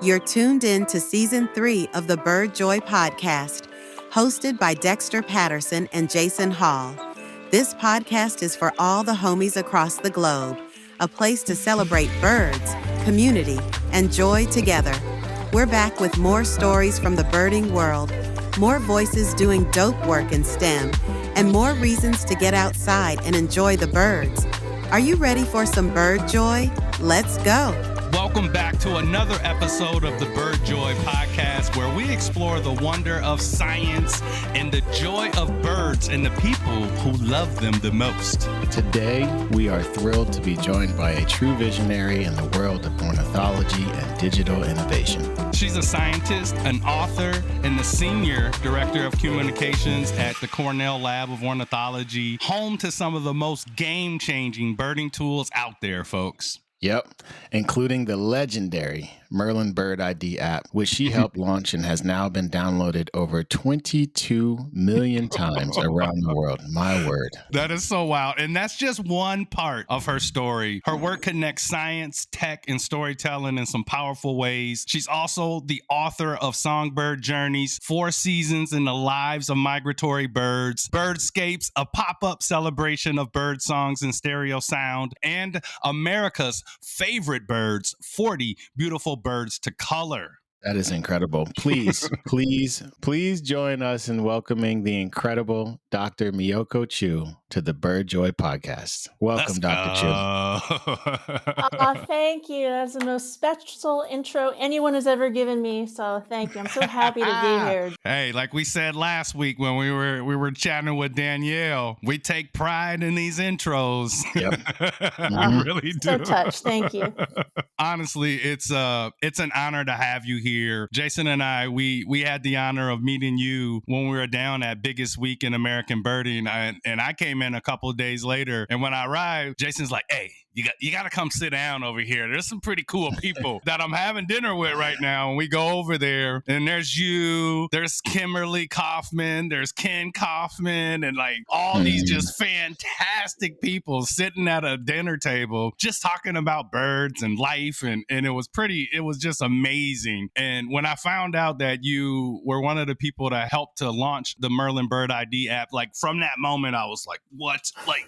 You're tuned in to Season 3 of the Bird Joy podcast, hosted by Dexter Patterson and Jason Hall. This podcast is for all the homies across the globe, a place to celebrate birds, community, and joy together. We're back with more stories from the birding world, more voices doing dope work in STEM, and more reasons to get outside and enjoy the birds. Are you ready for some bird joy? Let's go. Welcome back to another episode of the Bird Joy podcast, where we explore the wonder of science and the joy of birds and the people who love them the most. Today, we are thrilled to be joined by a true visionary in the world of ornithology and digital innovation. She's a scientist, an author, and the senior director of communications at the Cornell Lab of Ornithology, home to some of the most game-changing birding tools out there, folks. Yep, including the legendary Merlin Bird ID app, which she helped launch and has now been downloaded over 22 million times around the world. My word. That is so wild. And that's just one part of her story. Her work connects science, tech, and storytelling in some powerful ways. She's also the author of Songbird Journeys, 4 Seasons in the Lives of Migratory Birds, Birdscapes, a pop-up celebration of bird songs and stereo sound, and America's Favorite Birds, 40 Beautiful Birds to Color. That is incredible. Please join us in welcoming the incredible Dr. Miyoko Chu to the Bird Joy podcast. Welcome, Dr. Chu. Thank you. That's the most special intro anyone has ever given me. So thank you. I'm so happy to be here. Hey, like we said last week when we were chatting with Danielle, we take pride in these intros. Yep. We really do. So touched. Thank you. Honestly, it's an honor to have you here. Jason and I, we had the honor of meeting you when we were down at Biggest Week in American Birding, and I came in a couple of days later, and when I arrived, Jason's like, hey, you got to come sit down over here. There's some pretty cool people that I'm having dinner with right now. And we go over there, and there's you, there's Kimberly Kaufman, there's Ken Kaufman, and like all these just fantastic people sitting at a dinner table, just talking about birds and life. And it was just amazing. And when I found out that you were one of the people that helped to launch the Merlin Bird ID app, like from that moment, I was like, what? Like,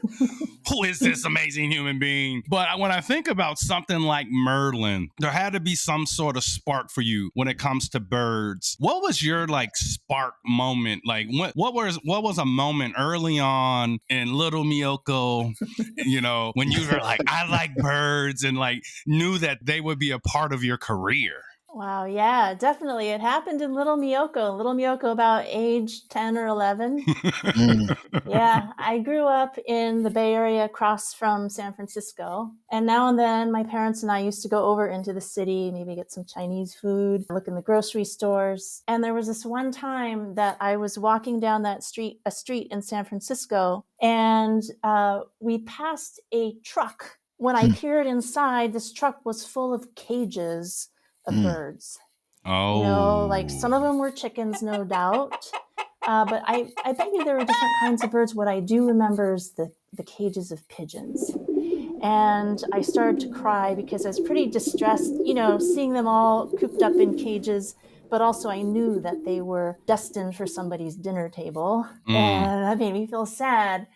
who is this amazing human being? But when I think about something like Merlin, there had to be some sort of spark for you when it comes to birds. What was your like spark moment? Like what was a moment early on in little Miyoko, when you were like, I like birds, and like knew that they would be a part of your career? Wow, yeah, definitely. It happened in Little Miyoko about age 10 or 11. Yeah, I grew up in the Bay Area across from San Francisco. And now and then my parents and I used to go over into the city, maybe get some Chinese food, look in the grocery stores. And there was this one time that I was walking down a street in San Francisco, and we passed a truck. When I peered inside, this truck was full of cages of birds. Oh, like some of them were chickens, no doubt. But I bet you there were different kinds of birds. What I do remember is the cages of pigeons. And I started to cry because I was pretty distressed, seeing them all cooped up in cages. But also I knew that they were destined for somebody's dinner table. And that made me feel sad.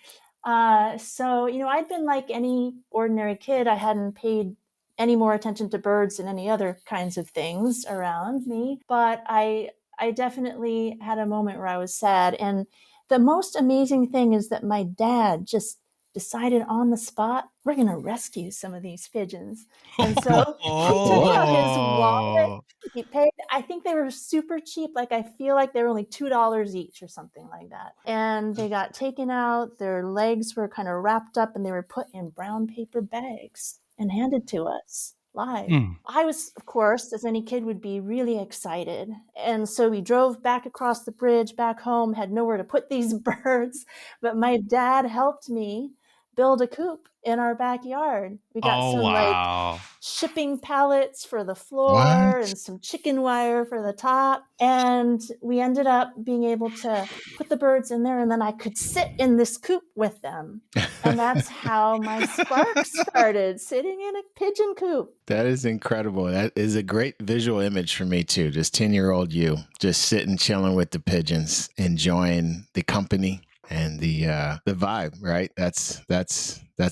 So, I'd been like any ordinary kid. I hadn't paid any more attention to birds than any other kinds of things around me. But I definitely had a moment where I was sad. And the most amazing thing is that my dad just decided on the spot, we're going to rescue some of these pigeons. And so he took out his wallet. He paid, I think they were super cheap. Like, I feel like they were only $2 each or something like that. And they got taken out. Their legs were kind of wrapped up and they were put in brown paper bags and handed to us live. I was, of course, as any kid would be, really excited. And so we drove back across the bridge, back home, had nowhere to put these birds. But my dad helped me build a coop in our backyard. We got Oh, some wow. shipping pallets for the floor What? and some chicken wire for the top. And we ended up being able to put the birds in there, and then I could sit in this coop with them. And that's how my spark started, sitting in a pigeon coop. That is incredible. That is a great visual image for me too. Just 10-year-old you, just sitting, chilling with the pigeons, enjoying the company and the vibe, right? That's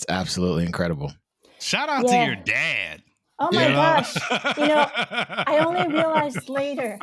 absolutely incredible. Shout out to your dad. Oh my gosh. I only realized later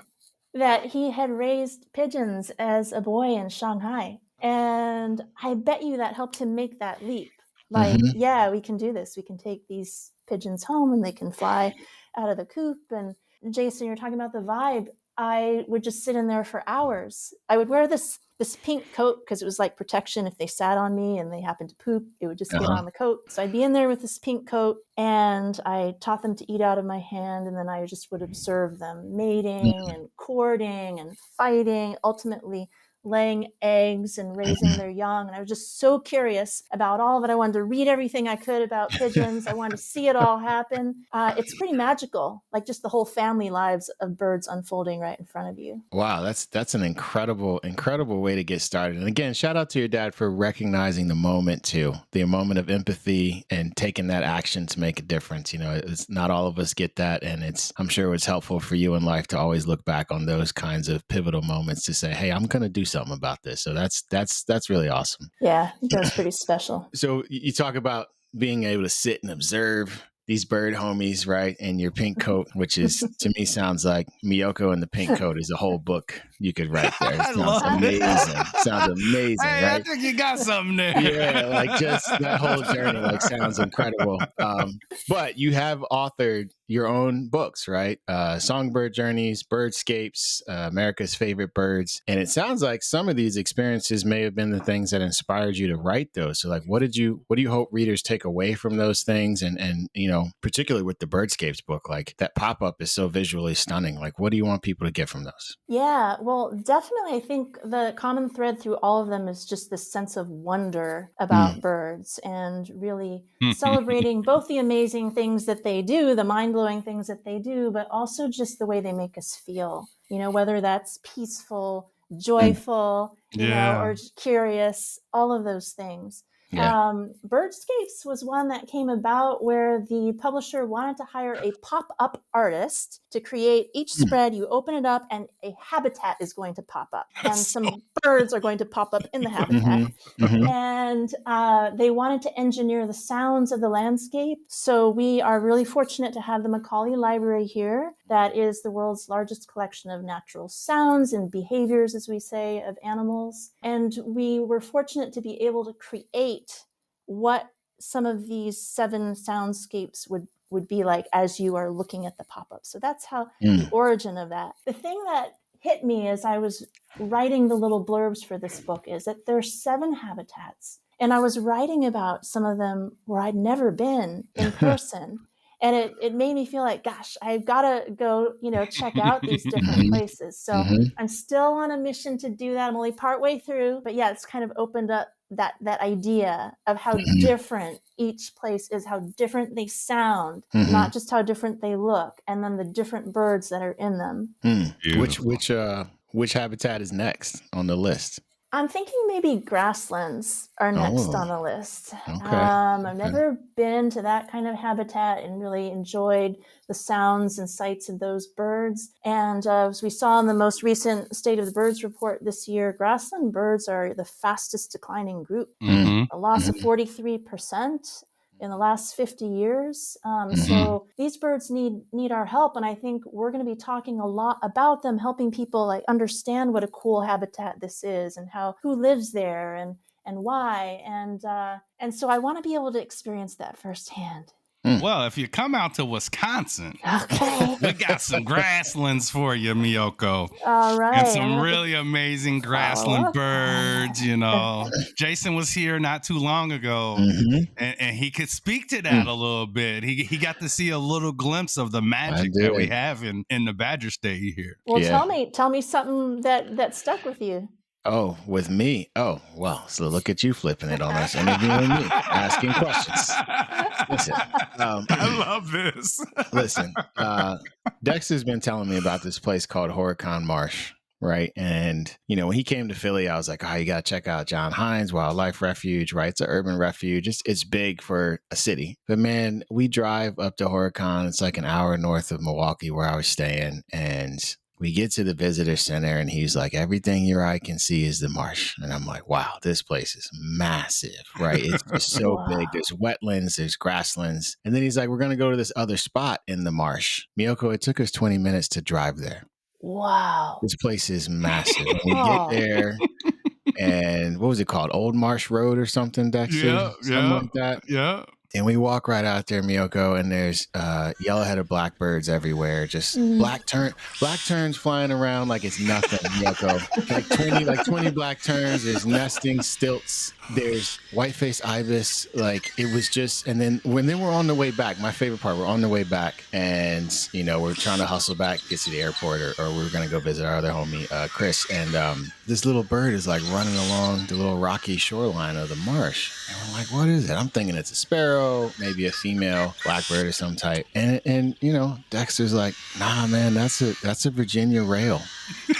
that he had raised pigeons as a boy in Shanghai. And I bet you that helped him make that leap. Like, yeah, we can do this. We can take these pigeons home and they can fly out of the coop. And Jason, you're talking about the vibe. I would just sit in there for hours. I would wear this pink coat because it was like protection. If they sat on me and they happened to poop, it would just get on the coat. So I'd be in there with this pink coat, and I taught them to eat out of my hand, and then I just would observe them mating and courting and fighting, ultimately laying eggs and raising their young. And I was just so curious about all of it. I wanted to read everything I could about pigeons. I wanted to see it all happen. It's pretty magical, like just the whole family lives of birds unfolding right in front of you. Wow, that's an incredible way to get started. And again, shout out to your dad for recognizing the moment too, the moment of empathy and taking that action to make a difference. It's not all of us get that, and I'm sure it's helpful for you in life to always look back on those kinds of pivotal moments to say, hey, I'm going to do something about this. So that's really awesome. Yeah, that's pretty special. So you talk about being able to sit and observe these bird homies, right? And your pink coat, which is, to me, sounds like Miyoko and the Pink Coat is a whole book you could write there. It sounds amazing. Sounds amazing, Hey, right? I think you got something there. Yeah, like just that whole journey sounds incredible. But you have authored your own books, right? Songbird Journeys, Birdscapes, America's Favorite Birds. And it sounds like some of these experiences may have been the things that inspired you to write those. So what do you hope readers take away from those things? And particularly with the Birdscapes book, like that pop-up is so visually stunning. Like, what do you want people to get from those? Yeah, well, definitely. I think the common thread through all of them is just this sense of wonder about birds and really celebrating both the amazing things that they do, the mind-blowing things that they do, but also just the way they make us feel, whether that's peaceful, joyful, or curious, all of those things. Yeah. Birdscapes was one that came about where the publisher wanted to hire a pop-up artist to create each spread. You open it up and a habitat is going to pop up, and some birds are going to pop up in the habitat. And they wanted to engineer the sounds of the landscape. So we are really fortunate to have the Macaulay Library here. That is the world's largest collection of natural sounds and behaviors, as we say, of animals. And we were fortunate to be able to create what some of these 7 soundscapes would be like as you are looking at the pop-up. So that's how the origin of that. The thing that hit me as I was writing the little blurbs for this book is that there's 7 habitats. And I was writing about some of them where I'd never been in person. And it made me feel like, gosh, I've got to go, check out these different places. So I'm still on a mission to do that. I'm only partway through. But yeah, it's kind of opened up that idea of how different each place is, how different they sound, not just how different they look, and then the different birds that are in them. Which habitat is next on the list? I'm thinking maybe grasslands are next on the list. Okay. I've never been to that kind of habitat and really enjoyed the sounds and sights of those birds. And as we saw in the most recent State of the Birds report this year, grassland birds are the fastest declining group. A loss of 43% in the last 50 years. So these birds need our help. And I think we're going to be talking a lot about them, helping people understand what a cool habitat this is and who lives there and why. And so I want to be able to experience that firsthand. Well, if you come out to Wisconsin, okay, we got some grasslands for you, Miyoko. All right. And some really amazing grassland birds, Jason was here not too long ago, and he could speak to that a little bit. He got to see a little glimpse of the magic that we have in the Badger State here. Well, tell me something that stuck with you. Oh, with me? Oh, well, so look at you flipping it on us, interviewing me, asking questions. Listen, I love this. listen, Dexter's been telling me about this place called Horicon Marsh, right? And, when he came to Philly, I was like, oh, you got to check out John Hines Wildlife Refuge, right? It's an urban refuge. It's big for a city. But man, we drive up to Horicon. It's like an hour north of Milwaukee where I was staying. And we get to the visitor center and he's like, everything your eye can see is the marsh. And I'm like, wow, this place is massive, right? It's just so big. There's wetlands, there's grasslands. And then he's like, we're going to go to this other spot in the marsh. Miyoko, it took us 20 minutes to drive there. Wow. This place is massive. We get there and what was it called? Old Marsh Road or something, Dexter? Something like that. Yeah. And we walk right out there, Miyoko, and there's yellow-headed blackbirds everywhere. Just black terns flying around like it's nothing, Miyoko. Like 20 black terns. There's nesting stilts. There's white-faced ibis. Like it was just, and then we're on the way back. My favorite part, we're on the way back, and we're trying to hustle back, get to the airport, or we're gonna go visit our other homie, Chris. And this little bird is like running along the little rocky shoreline of the marsh, and we're like, what is it? I'm thinking it's a sparrow, maybe a female blackbird of some type. And Dexter's like, nah, man, that's a Virginia rail,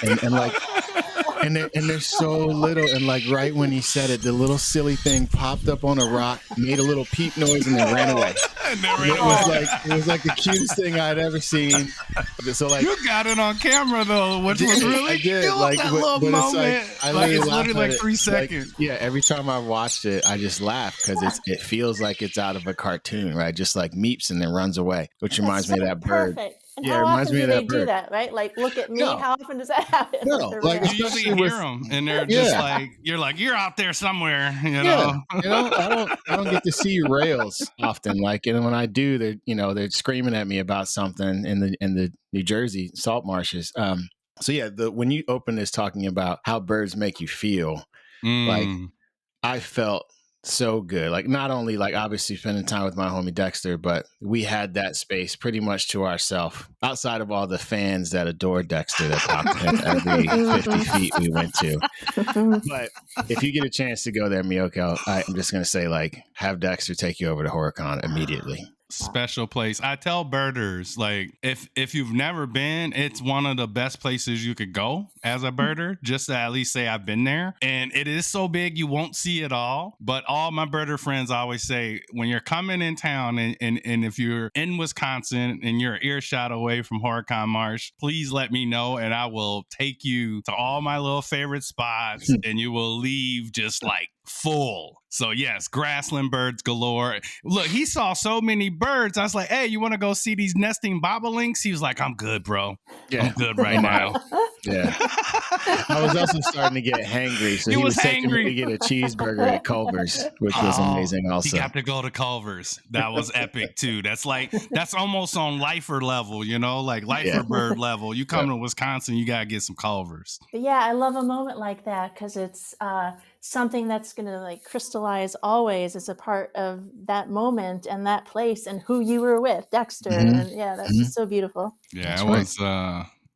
and like. And they're so little, and like right when he said it, the little silly thing popped up on a rock, made a little peep noise, and then ran away. It was like the cutest thing I'd ever seen. So like, you got it on camera though, which was really cute. Like that little moment. It's literally like 3 seconds. Every time I watched it, I just laugh because it feels like it's out of a cartoon, right? Just like meeps and then runs away, which reminds me of that bird. Perfect. And Yeah, how it reminds often me do of they that do bird. that, right? Like, look at me. No. How often does that happen? No, like, You usually hear them, and they're just like, you're out there somewhere, know. I don't get to see rails often. Like, and when I do, they're screaming at me about something in the New Jersey salt marshes. So yeah, when you open this talking about how birds make you feel, like I felt so good. Like not only like obviously spending time with my homie Dexter, but we had that space pretty much to ourselves outside of all the fans that adore Dexter that talked to him every 50 feet we went to. But if you get a chance to go there, Miyoko, I'm just going to say like have Dexter take you over to Horicon immediately. Special place. I tell birders, like if you've never been, it's one of the best places you could go as a birder, just to at least say I've been there. And it is so big you won't see it all. But all my birder friends always say when you're coming in town and if you're in Wisconsin and you're earshot away from Horicon Marsh, please let me know and I will take you to all my little favorite spots and you will leave just like full. So yes, grassland birds galore. Look, he saw so many birds. I was like, hey, you want to go see these nesting bobolinks? He was like, I'm good, bro. Yeah. I'm good right now. Yeah. I was also starting to get hangry. So he was taking me to get a cheeseburger at Culver's, which was amazing also. He got to go to Culver's. That was epic too. That's almost on lifer level, like lifer bird level. You come to Wisconsin, you got to get some Culver's. But yeah, I love a moment like that because it's something that's going to like crystallize always as a part of that moment and that place and who you were with, Dexter. And yeah, that's just so beautiful. Yeah, it was.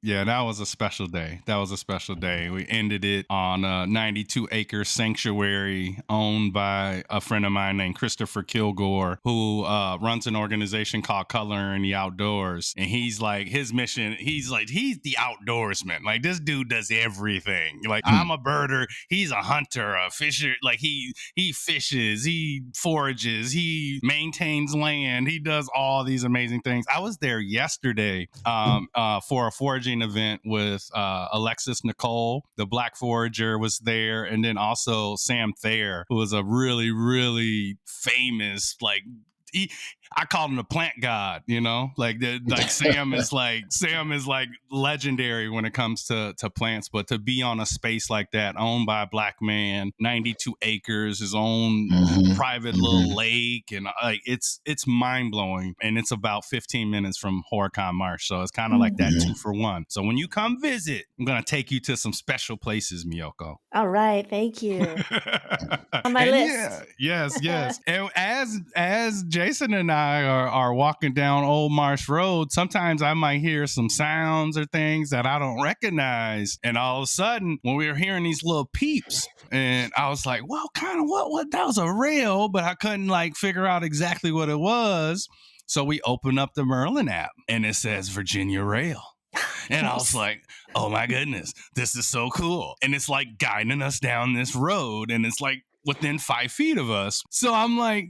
Yeah, that was a special day. We ended it on a 92-acre sanctuary owned by a friend of mine named Christopher Kilgore, who runs an organization called Color in the Outdoors. And he's like, his mission, he's the outdoorsman. Like, this dude does everything. Like, I'm a birder. He's a hunter, a fisher. Like, he fishes, he forages, he maintains land. He does all these amazing things. I was there yesterday for a foraging event with Alexis Nicole, the Black Forager, was there, and then also Sam Thayer, who was a really, really famous I called him the plant god, Sam is like legendary when it comes to plants, but to be on a space like that owned by a Black man, 92 acres, his own private little lake, and it's mind blowing, and it's about 15 minutes from Horicon Marsh, so it's kind of like that 2 for 1. So when you come visit, I'm gonna take you to some special places, Miyoko. All right, thank you. On my list. Yeah, yes. And as Jason and I are walking down Old Marsh Road, sometimes I might hear some sounds or things that I don't recognize. And all of a sudden, when we were hearing these little peeps, and I was like, well, kind of what? That was a rail, but I couldn't like figure out exactly what it was. So we open up the Merlin app and it says Virginia Rail. And I was like, oh my goodness, this is so cool. And it's like guiding us down this road. And it's like within 5 feet of us. So I'm like,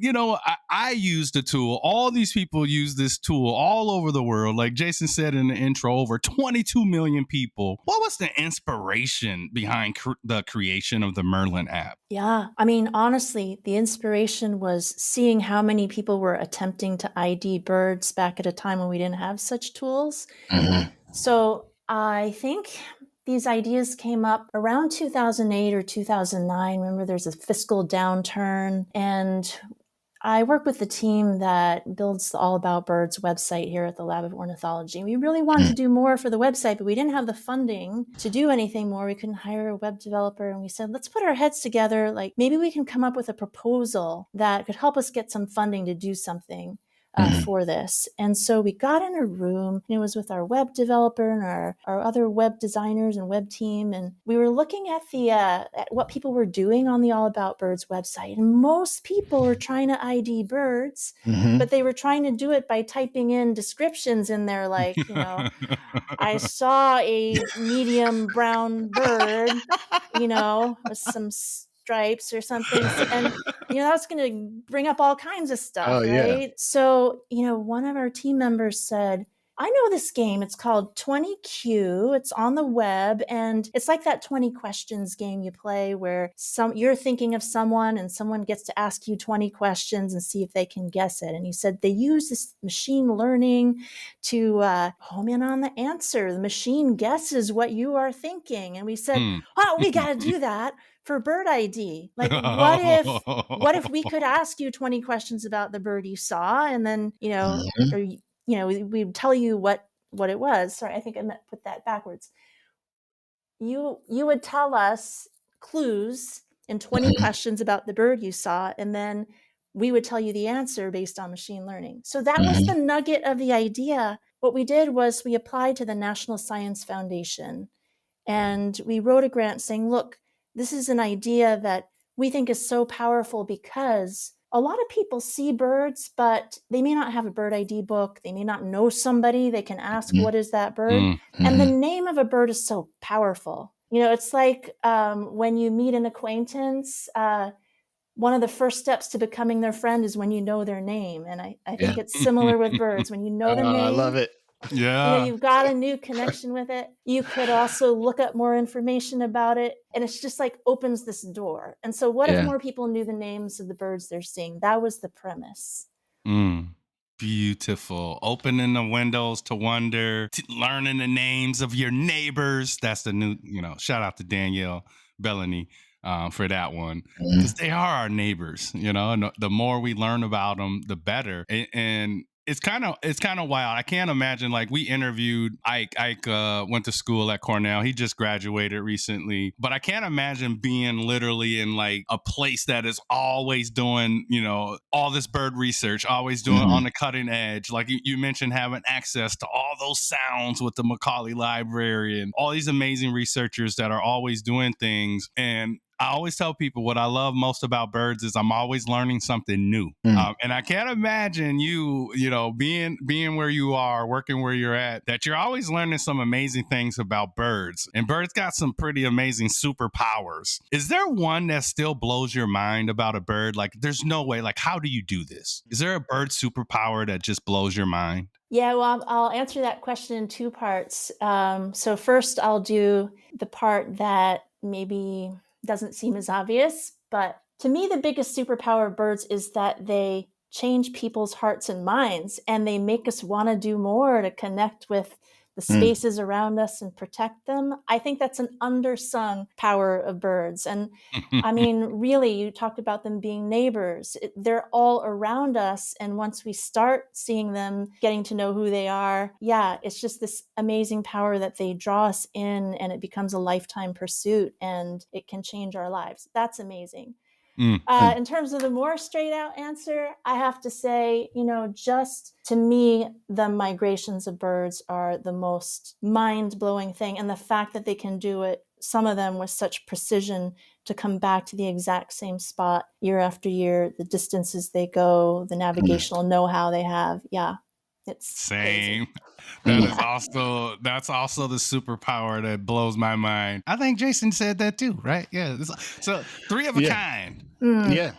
I use the tool. All these people use this tool all over the world. Like Jason said in the intro, over 22 million people. What was the inspiration behind the creation of the Merlin app? Yeah. I mean, honestly, the inspiration was seeing how many people were attempting to ID birds back at a time when we didn't have such tools. Mm-hmm. So I think these ideas came up around 2008 or 2009. Remember, there's a fiscal downturn, and I work with the team that builds the All About Birds website here at the Lab of Ornithology. We really wanted to do more for the website, but we didn't have the funding to do anything more. We couldn't hire a web developer. And we said, let's put our heads together. Like maybe we can come up with a proposal that could help us get some funding to do something for this. And so we got in a room, and it was with our web developer and our other web designers and web team. And we were looking at at what people were doing on the All About Birds website. And most people were trying to ID birds, but they were trying to do it by typing in descriptions in there, like, I saw a medium brown bird, with some stripes or something. And, that's going to bring up all kinds of stuff, right? Yeah. So, one of our team members said, I know this game. It's called 20Q. It's on the web. And it's like that 20 questions game you play where you're thinking of someone and someone gets to ask you 20 questions and see if they can guess it. And he said they use this machine learning to home in on the answer. The machine guesses what you are thinking. And we said, oh, we got to do that for bird ID. Like, what if we could ask you 20 questions about the bird you saw, and then, we'd tell you what it was. Sorry, I think I put that backwards. You would tell us clues in 20 questions about the bird you saw, and then we would tell you the answer based on machine learning. So that was the nugget of the idea. What we did was we applied to the National Science Foundation, and we wrote a grant saying, look, this is an idea that we think is so powerful because a lot of people see birds, but they may not have a bird ID book. They may not know somebody they can ask, what is that bird? And the name of a bird is so powerful. It's like when you meet an acquaintance, one of the first steps to becoming their friend is when you know their name. And I think it's similar with birds. When you know the name, I love it. Yeah. You've got a new connection with it. You could also look up more information about it. And it's just like opens this door. And so what if more people knew the names of the birds they're seeing? That was the premise. Beautiful. Opening the windows to wonder, learning the names of your neighbors. That's the new, shout out to Danielle Bellany for that one. Because they are our neighbors, and the more we learn about them, the better. And it's kind of wild. I can't imagine, like, we interviewed Ike. Ike went to school at Cornell. He just graduated recently. But I can't imagine being literally in like a place that is always doing, all this bird research, always doing on the cutting edge. Like you mentioned, having access to all those sounds with the Macaulay Library and all these amazing researchers that are always doing things. And I always tell people what I love most about birds is I'm always learning something new. And I can't imagine you being where you are, working where you're at, that you're always learning some amazing things about birds. And birds got some pretty amazing superpowers. Is there one that still blows your mind about a bird? Like, there's no way, like, how do you do this? Is there a bird superpower that just blows your mind? Yeah, well, I'll answer that question in two parts. So first, I'll do the part that maybe doesn't seem as obvious, but to me, the biggest superpower of birds is that they change people's hearts and minds, and they make us want to do more to connect with the spaces around us and protect them. I think that's an undersung power of birds. And I mean, really, you talked about them being neighbors. They're all around us. And once we start seeing them, getting to know who they are, it's just this amazing power that they draw us in, and it becomes a lifetime pursuit, and it can change our lives. That's amazing. In terms of the more straight out answer, I have to say, just to me, the migrations of birds are the most mind blowing thing. And the fact that they can do it, some of them with such precision, to come back to the exact same spot year after year, the distances they go, the navigational know-how they have. Yeah. It's same. crazy. That's also the superpower that blows my mind. I think Jason said that too, right? Yeah. So 3 of a kind. Yeah.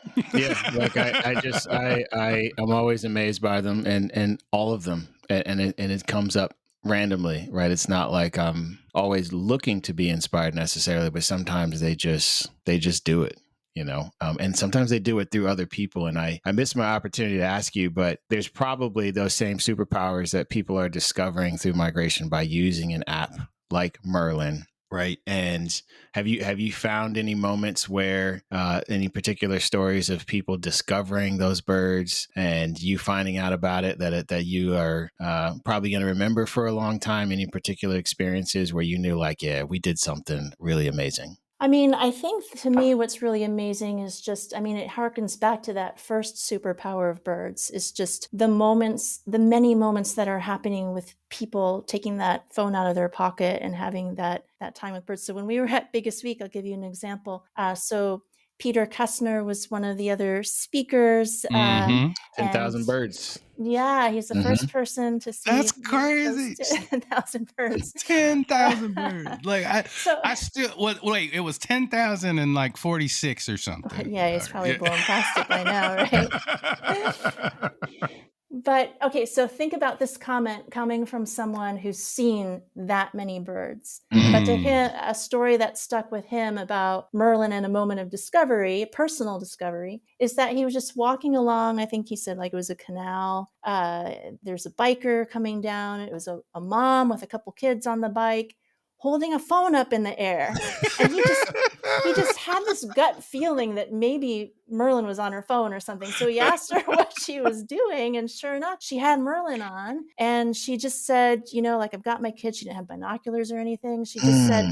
Like I'm always amazed by them and all of them. And it comes up randomly, right? It's not like I'm always looking to be inspired necessarily, but sometimes they just do it. And sometimes they do it through other people. And I missed my opportunity to ask you, but there's probably those same superpowers that people are discovering through migration by using an app like Merlin, right? And have you found any moments where any particular stories of people discovering those birds and you finding out about it that you are probably going to remember for a long time? Any particular experiences where you knew, like, yeah, we did something really amazing? I mean, I think to me, what's really amazing is just, it harkens back to that first superpower of birds. Is just the many moments that are happening with people taking that phone out of their pocket and having that time with birds. So when we were at Biggest Week, I'll give you an example. So Peter Kessner was one of the other speakers. 10,000 birds. Yeah, he's the first person to see. That's crazy. 10,000 birds. 10,000 birds. Like I still wait. It was 10,046 or something. Yeah, he's probably blown past it by now, right? But okay, so think about this comment coming from someone who's seen that many birds. But to him, a story that stuck with him about Merlin and a moment of discovery, personal discovery, is that he was just walking along. I think he said like it was a canal. There's a biker coming down. It was a mom with a couple kids on the bike holding a phone up in the air. And he just had this gut feeling that maybe Merlin was on her phone or something. So he asked her what she was doing. And sure enough, she had Merlin on. And she just said, like, I've got my kids. She didn't have binoculars or anything. She just said,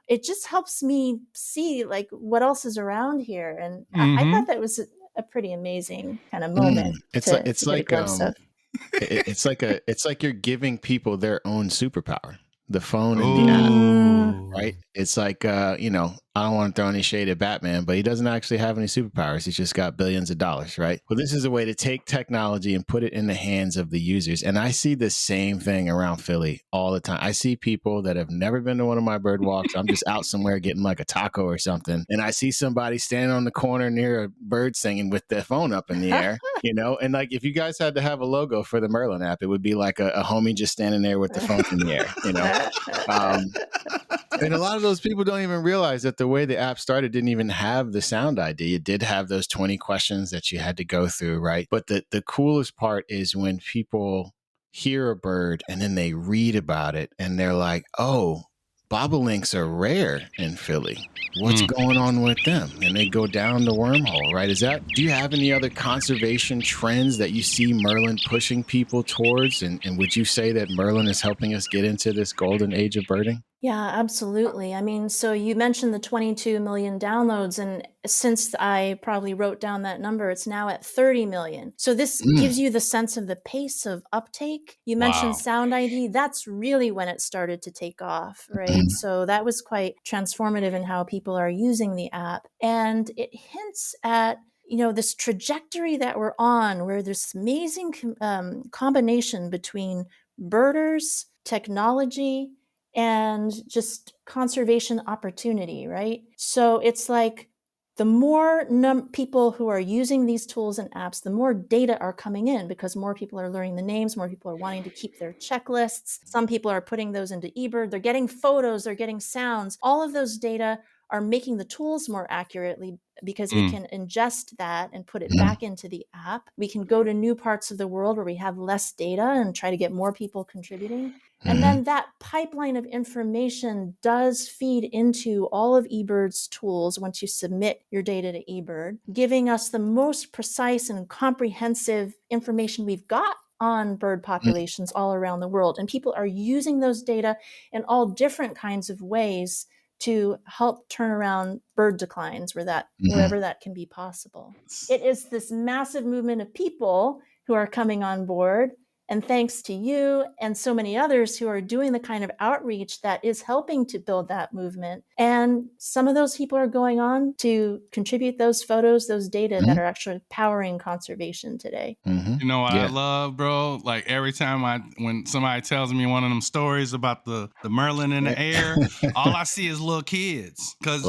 it just helps me see like what else is around here. And I thought that was a pretty amazing kind of moment. It's like you're giving people their own superpower. The phone and the app, right? It's like, I don't want to throw any shade at Batman, but he doesn't actually have any superpowers. He's just got billions of dollars, right? Well, this is a way to take technology and put it in the hands of the users. And I see the same thing around Philly all the time. I see people that have never been to one of my bird walks. I'm just out somewhere getting like a taco or something. And I see somebody standing on the corner near a bird singing with their phone up in the air, and like if you guys had to have a logo for the Merlin app, it would be like a homie just standing there with the phone in the air, And a lot of those people don't even realize that the way the app started didn't even have the sound ID. It did have those 20 questions that you had to go through, right? But the coolest part is when people hear a bird and then they read about it and they're like, oh, bobolinks are rare in Philly. What's going on with them? And they go down the wormhole, right? Do you have any other conservation trends that you see Merlin pushing people towards? And would you say that Merlin is helping us get into this golden age of birding? Yeah, absolutely. So you mentioned the 22 million downloads, and since I probably wrote down that number, it's now at 30 million. So this gives you the sense of the pace of uptake. You mentioned Sound ID. That's really when it started to take off, right? So that was quite transformative in how people are using the app. And it hints at this trajectory that we're on, where there's amazing combination between birders, technology, and just conservation opportunity, right? So it's like the more people who are using these tools and apps, the more data are coming in because more people are learning the names, more people are wanting to keep their checklists. Some people are putting those into eBird. They're getting photos, they're getting sounds. All of those data are making the tools more accurately because we can ingest that and put it back into the app. We can go to new parts of the world where we have less data and try to get more people contributing. And then that pipeline of information does feed into all of eBird's tools once you submit your data to eBird, giving us the most precise and comprehensive information we've got on bird populations all around the world. And people are using those data in all different kinds of ways to help turn around bird declines wherever that can be possible. It is this massive movement of people who are coming on board. And thanks to you and so many others who are doing the kind of outreach that is helping to build that movement. And some of those people are going on to contribute those photos, those data that are actually powering conservation today. You know what I love, bro? Like every time when somebody tells me one of them stories about the Merlin in the air, all I see is little kids. Because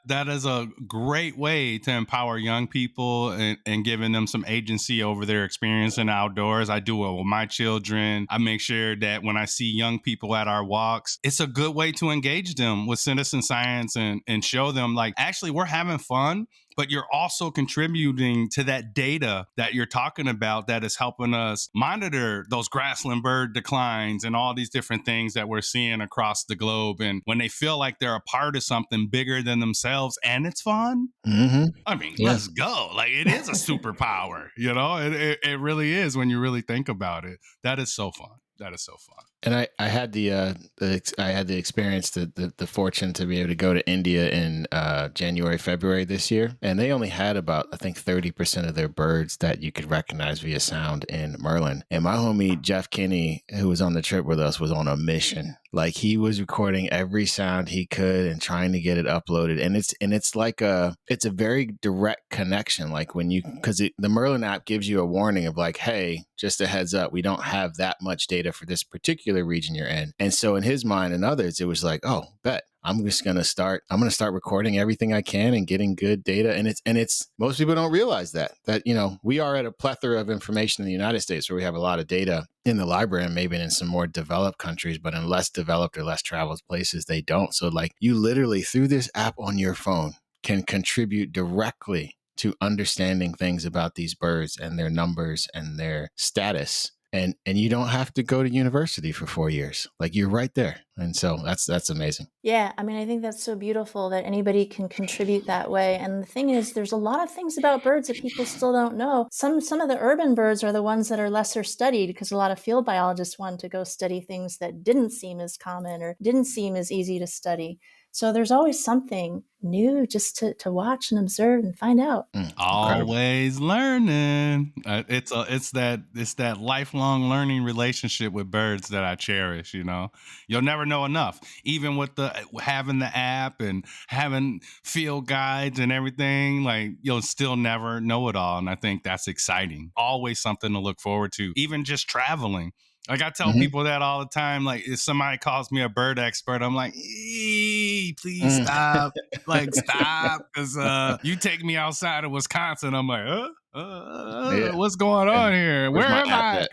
that is a great way to empower young people and giving them some agency over their experience in the outdoors. I do it with my children. I make sure that when I see young people at our walks, it's a good way to engage them with citizen science and show them like, actually, we're having fun, but you're also contributing to that data that you're talking about that is helping us monitor those grassland bird declines and all these different things that we're seeing across the globe. And when they feel like they're a part of something bigger than themselves and it's fun, I mean, let's go. Like, it is a superpower, you know? It really is when you really think about it. That is so fun. That is so fun. And I had the experience, the fortune to be able to go to India in January, February this year, and they only had about, I think, 30% of their birds that you could recognize via sound in Merlin. And my homie Jeff Kinney, who was on the trip with us, was on a mission. Like, he was recording every sound he could and trying to get it uploaded. And it's like it's a very direct connection. Like because the Merlin app gives you a warning of like, hey, just a heads up, we don't have that much data for this particular region you're in. And so in his mind and others, it was like, oh, bet. I'm going to start recording everything I can and getting good data. And it's most people don't realize that, you know, we are at a plethora of information in the United States where we have a lot of data in the library and maybe in some more developed countries, but in less developed or less traveled places, they don't. So like, you literally through this app on your phone can contribute directly to understanding things about these birds and their numbers and their status. And you don't have to go to university for 4 years. Like, you're right there. And so that's amazing. Yeah, I mean, I think that's so beautiful that anybody can contribute that way. And the thing is, there's a lot of things about birds that people still don't know. Some of the urban birds are the ones that are lesser studied because a lot of field biologists want to go study things that didn't seem as common or didn't seem as easy to study. So there's always something new just to watch and observe and find out. Always learning. It's that lifelong learning relationship with birds that I cherish. You know, you'll never know enough. Even with having the app and having field guides and everything, like, you'll still never know it all. And I think that's exciting. Always something to look forward to. Even just traveling. Like, I tell people that all the time. Like, if somebody calls me a bird expert, I'm like, please stop. Like, stop. Because you take me outside of Wisconsin, I'm like, what's going on here? Where am I?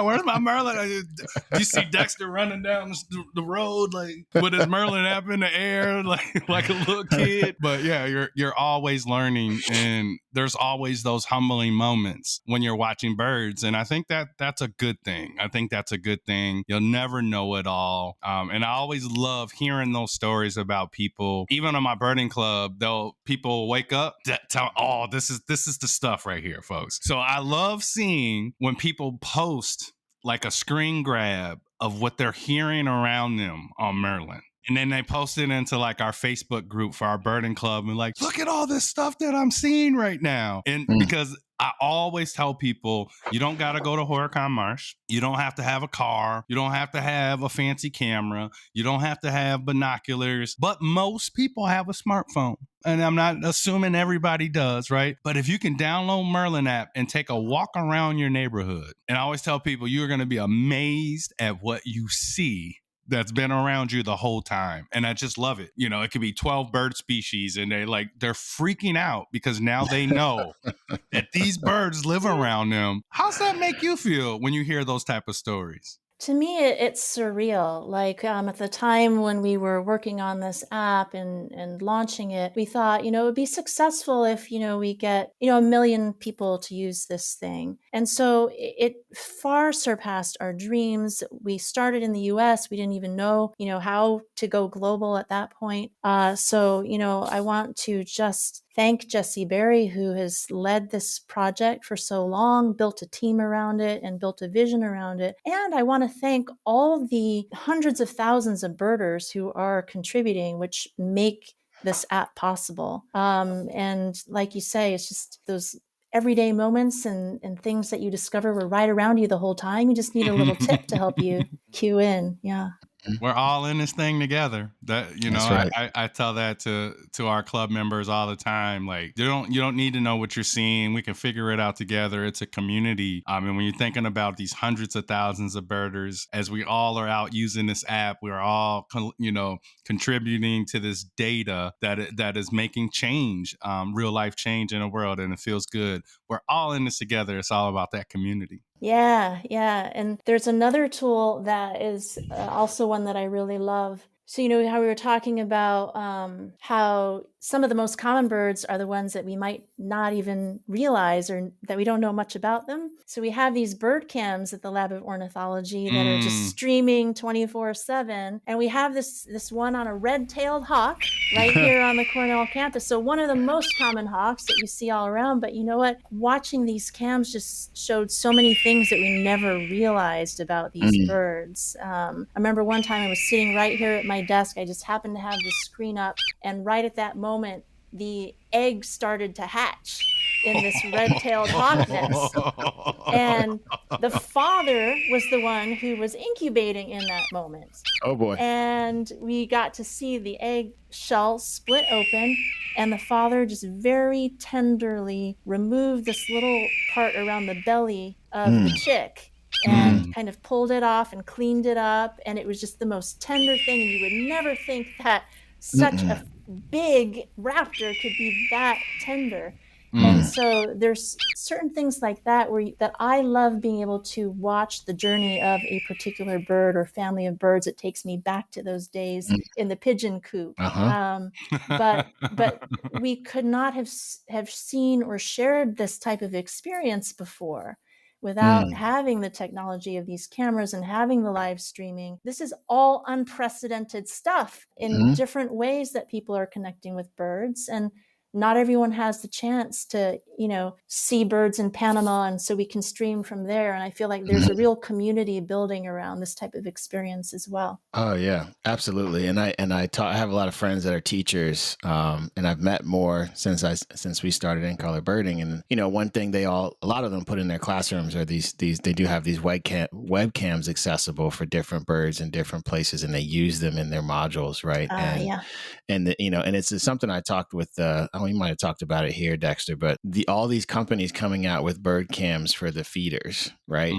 Where's my Merlin? You see Dexter running down the road, like, with his Merlin app in the air, like a little kid. But yeah, you're always learning, and there's always those humbling moments when you're watching birds. And I think that's a good thing. I think that's a good thing. You'll never know it all. And I always love hearing those stories about people. Even on my birding club, people wake up, tell, this is the stuff right here, folks. So I love seeing when people post like a screen grab of what they're hearing around them on Merlin. And then they post it into like our Facebook group for our birding club and like, look at all this stuff that I'm seeing right now. And because I always tell people, you don't got to go to Horicon Marsh. You don't have to have a car. You don't have to have a fancy camera. You don't have to have binoculars. But most people have a smartphone. And I'm not assuming everybody does, right? But if you can download Merlin app and take a walk around your neighborhood, and I always tell people, you're going to be amazed at what you see that's been around you the whole time. And I just love it. You know, it could be 12 bird species and they're freaking out because now they know that these birds live around them. How's that make you feel when you hear those type of stories? To me, it's surreal. Like, at the time when we were working on this app and launching it, we thought, it would be successful if, we get, 1 million people to use this thing. And so it far surpassed our dreams. We started in the US. We didn't even know, how to go global at that point. So, I want to just thank Jesse Berry, who has led this project for so long, built a team around it, and built a vision around it. And I want to thank all the hundreds of thousands of birders who are contributing, which make this app possible. And like you say, it's just those everyday moments and things that you discover were right around you the whole time. You just need a little tip to help you cue in. Yeah. We're all in this thing together. That, you know, That's right. I tell that to our club members all the time. Like, you don't need to know what you're seeing. We can figure it out together. It's a community. And when you're thinking about these hundreds of thousands of birders, as we all are out using this app, we're all contributing to this data that is making change, real life change in the world, and it feels good. We're all in this together. It's all about that community. Yeah. And there's another tool that is also one that I really love. So, you know, how we were talking about how some of the most common birds are the ones that we might not even realize or that we don't know much about them. So we have these bird cams at the Lab of Ornithology that are just streaming 24/7. And we have this one on a red-tailed hawk right here on the Cornell campus. So one of the most common hawks that you see all around. But you know what? Watching these cams just showed so many things that we never realized about these birds. I remember one time I was sitting right here at my desk. I just happened to have the screen up, and right at that moment, the egg started to hatch in this red-tailed hawk nest. And the father was the one who was incubating in that moment. Oh boy. And we got to see the egg shell split open, and the father just very tenderly removed this little part around the belly of the chick and kind of pulled it off and cleaned it up. And it was just the most tender thing. And you would never think that such a big raptor could be that tender. And so there's certain things like that that I love being able to watch the journey of a particular bird or family of birds. It takes me back to those days in the pigeon coop. But we could not have seen or shared this type of experience before without having the technology of these cameras and having the live streaming. This is all unprecedented stuff in different ways that people are connecting with birds. And not everyone has the chance to, see birds in Panama, and so we can stream from there. And I feel like there's a real community building around this type of experience as well. Oh yeah, absolutely. And I have a lot of friends that are teachers, and I've met more since we started in color birding. And one thing a lot of them put in their classrooms are these they do have these webcams accessible for different birds in different places, and they use them in their modules, right? And it's something I talked with. We might have talked about it here, Dexter, but all these companies coming out with bird cams for the feeders, right?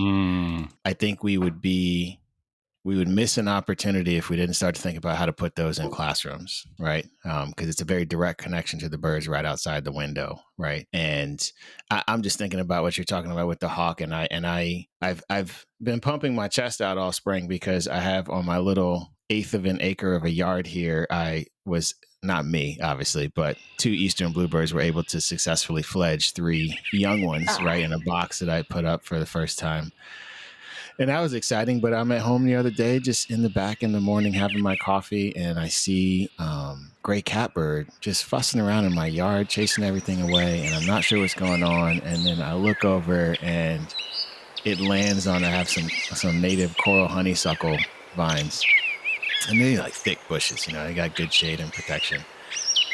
I think we would miss an opportunity if we didn't start to think about how to put those in classrooms, right? Because it's a very direct connection to the birds right outside the window, right? And I'm just thinking about what you're talking about with the hawk, and I've been pumping my chest out all spring because I have on my little 1/8 of an acre of a yard here. I was not me, obviously, but 2 eastern bluebirds were able to successfully fledge 3 young ones, right, in a box that I put up for the first time. And that was exciting, but I'm at home the other day, just in the back in the morning, having my coffee, and I see gray catbird just fussing around in my yard, chasing everything away, and I'm not sure what's going on. And then I look over, and it lands on, I have some native coral honeysuckle vines. And they're like thick bushes, they got good shade and protection.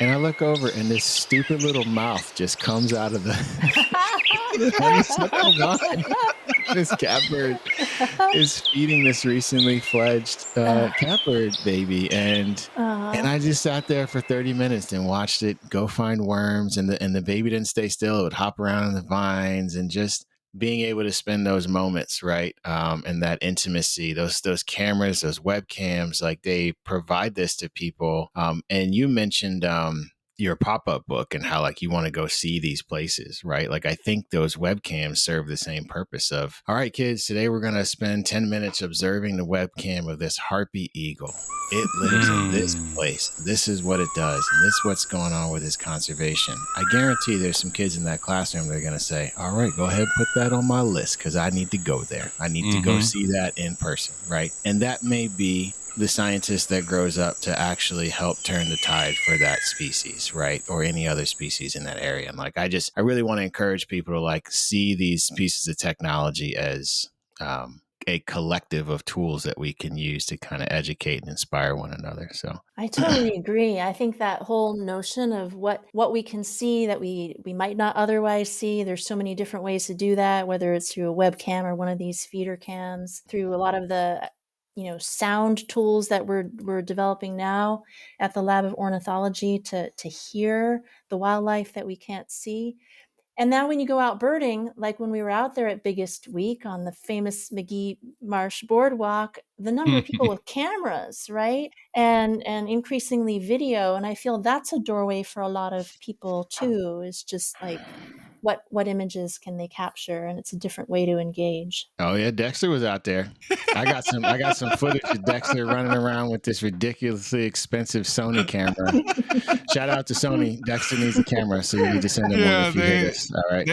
And I look over, and this stupid little mouth just comes out of the honeysuckle vine. This catbird is feeding this recently fledged catbird baby, and I just sat there for 30 minutes and watched it go find worms, and the baby didn't stay still. It would hop around in the vines, and just being able to spend those moments, right, and that intimacy, those cameras, those webcams, like they provide this to people. And you mentioned your pop-up book and how like you want to go see these places, right? Like I think those webcams serve the same purpose of, all right, kids, today we're going to spend 10 minutes observing the webcam of this harpy eagle. It lives in this place. This is what it does. And this is what's going on with its conservation. I guarantee there's some kids in that classroom that are going to say, all right, go ahead, put that on my list because I need to go there. I need to go see that in person, right? And that may be the scientist that grows up to actually help turn the tide for that species, right? Or any other species in that area. And like, I really want to encourage people to like see these pieces of technology as a collective of tools that we can use to kind of educate and inspire one another. So I totally agree. I think that whole notion of what we can see that we might not otherwise see, there's so many different ways to do that, whether it's through a webcam or one of these feeder cams, through a lot of the sound tools that we're developing now at the Lab of Ornithology to hear the wildlife that we can't see. And now when you go out birding, like when we were out there at Biggest Week on the famous McGee Marsh Boardwalk, the number of people with cameras, right? And increasingly video. And I feel that's a doorway for a lot of people too, is just like what images can they capture? And it's a different way to engage. oh yeah, Dexter was out there. I got some footage of Dexter running around with this ridiculously expensive Sony camera. Shout out to Sony. Dexter needs a camera, so you need to send him one if you hear this. All right.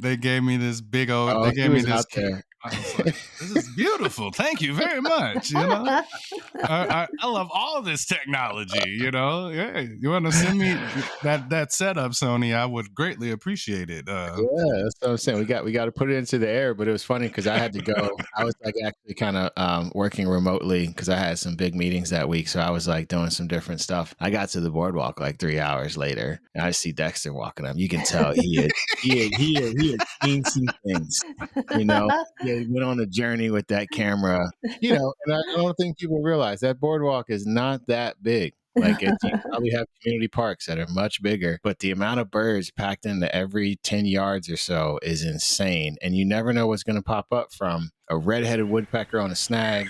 They gave me this big old. Oh, they he gave me was this. out there. I was like, this is beautiful. Thank you very much. I love all this technology. Yeah, you want to send me that setup, Sony? I would greatly appreciate it. Yeah, that's what I'm saying. We got to put it into the air, but it was funny because I had to go. I was like actually kind of working remotely because I had some big meetings that week, so I was like doing some different stuff. I got to the boardwalk like 3 hours later, and I see Dexter walking up. You can tell he had seen some things. He went on a journey with that camera. And I don't think people realize that boardwalk is not that big. Like you probably have community parks that are much bigger, but the amount of birds packed into every 10 yards or so is insane. And you never know what's going to pop up, from a red-headed woodpecker on a snag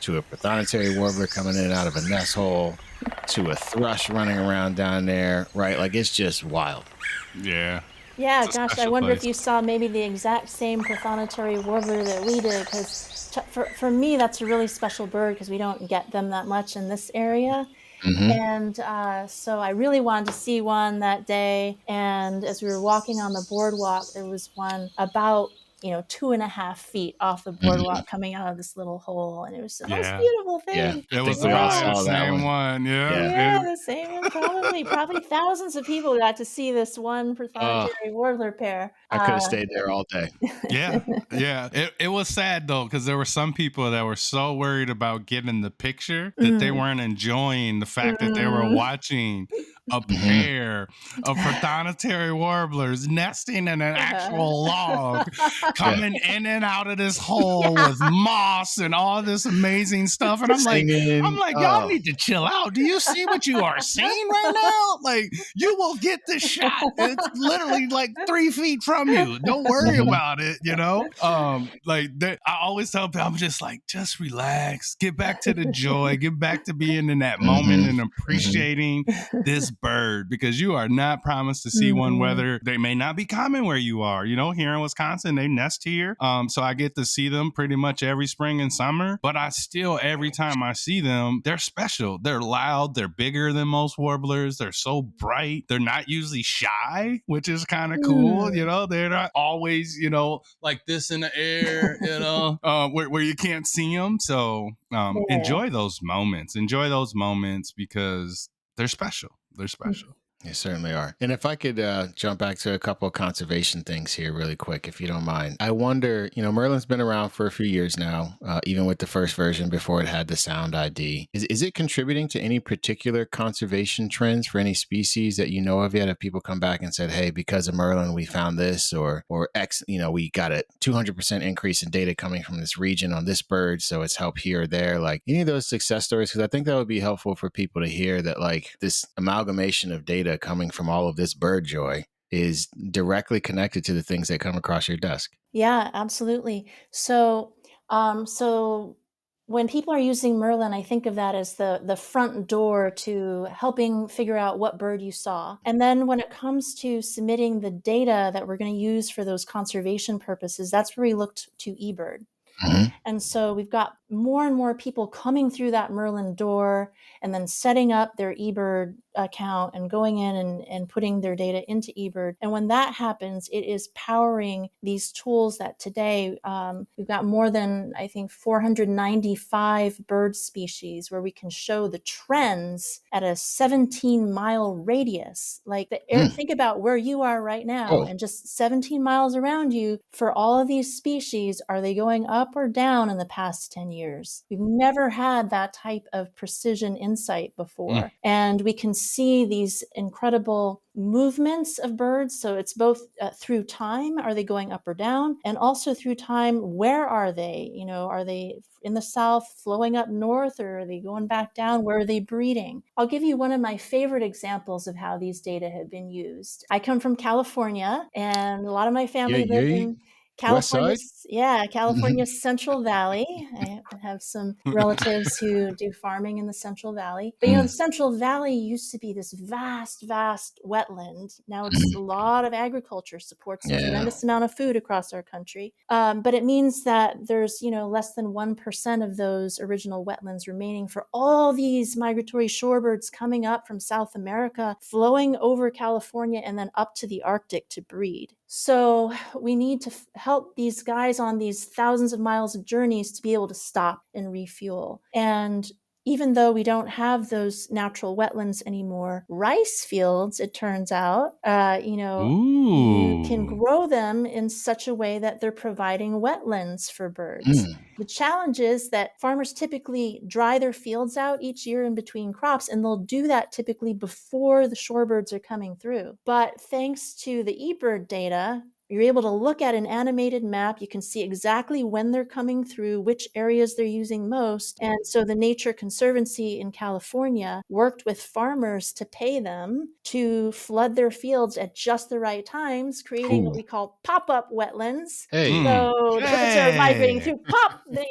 to a prothonotary warbler coming in and out of a nest hole to a thrush running around down there, right? Like, it's just wild. Yeah. Yeah, gosh, I wonder if you saw maybe the exact same prothonotary warbler that we did, because for me, that's a really special bird because we don't get them that much in this area. Mm-hmm. And so I really wanted to see one that day. And as we were walking on the boardwalk, there was one about 2.5 feet off the boardwalk coming out of this little hole, and it was the most beautiful thing. Yeah, it was the same one. Yeah, the same one. Probably thousands of people got to see this one prothonotary warbler pair. I could have stayed there all day. Yeah. It was sad though, because there were some people that were so worried about getting the picture that they weren't enjoying the fact that they were watching a pair of prothonotary warblers nesting in an actual log, coming in and out of this hole with moss and all this amazing stuff. And I'm like, y'all need to chill out. Do you see what you are seeing right now? Like, you will get the shot. It's literally like 3 feet from you. Don't worry about it, I always tell people, I'm just like, just relax, get back to the joy, get back to being in that moment and appreciating this bird, because you are not promised to see one, whether they may not be common where you are. Here in Wisconsin, they nest here. So I get to see them pretty much every spring and summer, but I still, every time I see them, they're special. They're loud. They're bigger than most warblers. They're so bright. They're not usually shy, which is kind of cool. They're not always, like this in the air, where you can't see them. So enjoy those moments. Enjoy those moments because they're special. They're special. They certainly are. And if I could jump back to a couple of conservation things here really quick, if you don't mind. I wonder, Merlin's been around for a few years now, even with the first version before it had the sound ID. Is it contributing to any particular conservation trends for any species that you know of yet? Have people come back and said, hey, because of Merlin, we found this, or X, we got a 200% increase in data coming from this region on this bird, so it's helped here or there. Like any of those success stories, because I think that would be helpful for people to hear that, like, this amalgamation of data coming from all of this bird joy is directly connected to the things that come across your desk. Yeah, absolutely. So when people are using Merlin, I think of that as the front door to helping figure out what bird you saw. And then when it comes to submitting the data that we're going to use for those conservation purposes, that's where we looked to eBird. And so we've got more and more people coming through that Merlin door and then setting up their eBird account and going in and putting their data into eBird. And when that happens, it is powering these tools that today we've got more than, I think, 495 bird species where we can show the trends at a 17-mile radius. Like think about where you are right now and just 17 miles around you for all of these species. Are they going up or down in the past 10 years? We've never had that type of precision insight before. And we can see these incredible movements of birds. So it's both through time, are they going up or down? And also through time, where are they? You know, are they in the south flowing up north, or are they going back down? Where are they breeding? I'll give you one of my favorite examples of how these data have been used. I come from California, and a lot of my family live in California's Central Valley. I have some relatives who do farming in the Central Valley. But, you know, the Central Valley used to be this vast, vast wetland. Now it's a lot of agriculture, supports a tremendous amount of food across our country. But it means that there's, you know, less than 1% of those original wetlands remaining for all these migratory shorebirds coming up from South America, flowing over California and then up to the Arctic to breed. So we need to help these guys on these thousands of miles of journeys to be able to stop and refuel. And even though we don't have those natural wetlands anymore, rice fields, it turns out, you can grow them in such a way that they're providing wetlands for birds. The challenge is that farmers typically dry their fields out each year in between crops, and they'll do that typically before the shorebirds are coming through. But thanks to the eBird data, you're able to look at an animated map. You can see exactly when they're coming through, which areas they're using most. And so the Nature Conservancy in California worked with farmers to pay them to flood their fields at just the right times, creating what we call pop-up wetlands. So the birds are migrating through, they